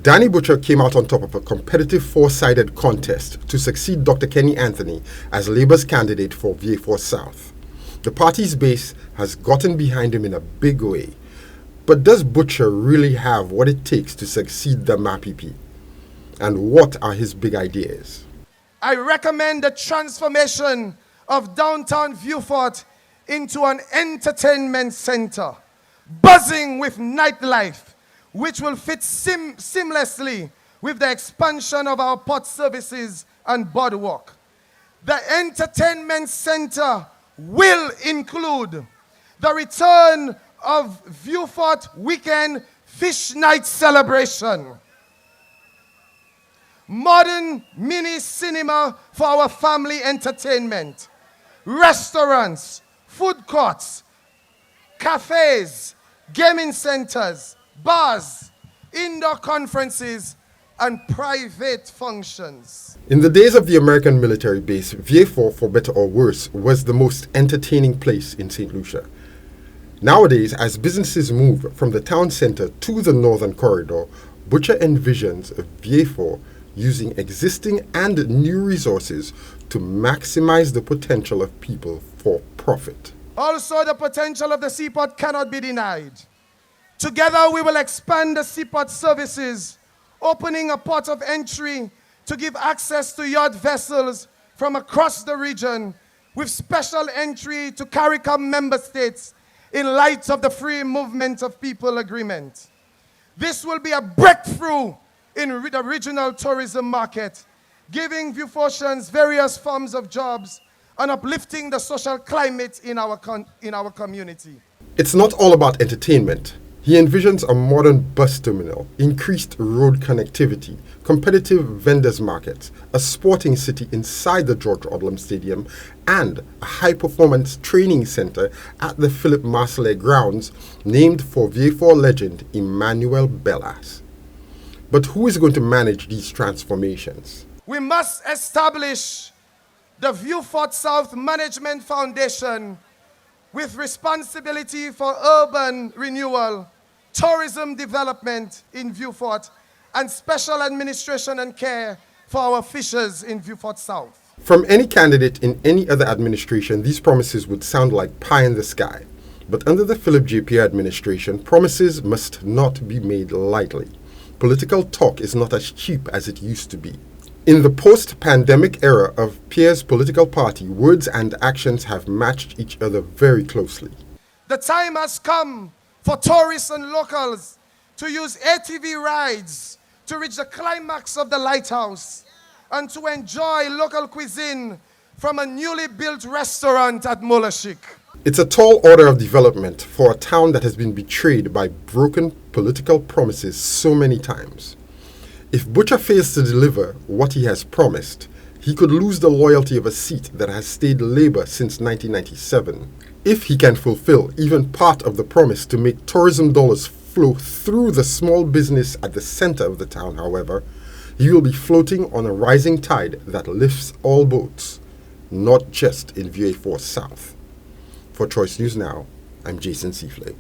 Danny Butcher came out on top of a competitive four-sided contest to succeed Dr. Kenny Anthony as Labour's candidate for Vieux Fort South. The party's base has gotten behind him in a big way. But does Butcher really have what it takes to succeed the MAPP? And what are his big ideas? I recommend the transformation of downtown Vieux Fort into an entertainment center, buzzing with nightlife, which will fit seamlessly with the expansion of our port services and boardwalk. The entertainment center will include the return of Vieux Fort Weekend Fish Night celebration, modern mini cinema for our family entertainment, restaurants, food courts, cafes, gaming centers, bars, indoor conferences, and private functions. In the days of the American military base, Vieux Fort, for better or worse, was the most entertaining place in St. Lucia. Nowadays, as businesses move from the town center to the northern corridor, Butcher envisions Vieux Fort using existing and new resources to maximize the potential of people for profit. Also, the potential of the seaport cannot be denied. Together, we will expand the seaport services, opening a port of entry to give access to yacht vessels from across the region, with special entry to CARICOM member states in light of the Free Movement of People Agreement. This will be a breakthrough in the regional tourism market, giving Vieux Fortians various forms of jobs and uplifting the social climate in our community. It's not all about entertainment. He envisions a modern bus terminal, increased road connectivity, competitive vendors markets, a sporting city inside the George Odlum Stadium, and a high-performance training center at the Philip Marcellet grounds named for Vieux Fort legend Emmanuel Bellas. But who is going to manage these transformations? We must establish the Vieux Fort South Management Foundation with responsibility for urban renewal, tourism development in Vieux Fort, and special administration and care for our fishers in Vieux Fort South. From any candidate in any other administration, these promises would sound like pie in the sky. But under the Philip J. Pierre administration, promises must not be made lightly. Political talk is not as cheap as it used to be. In the post-pandemic era of Pierre's political party, words and actions have matched each other very closely. The time has come for tourists and locals to use ATV rides to reach the climax of the lighthouse and to enjoy local cuisine from a newly built restaurant at Moule, Chique. It's a tall order of development for a town that has been betrayed by broken political promises so many times. If Butcher fails to deliver what he has promised, he could lose the loyalty of a seat that has stayed Labour since 1997. If he can fulfill even part of the promise to make tourism dollars flow through the small business at the center of the town, however, he will be floating on a rising tide that lifts all boats, not just in Vieux Fort South. For Choice News Now, I'm Jason Seaflay.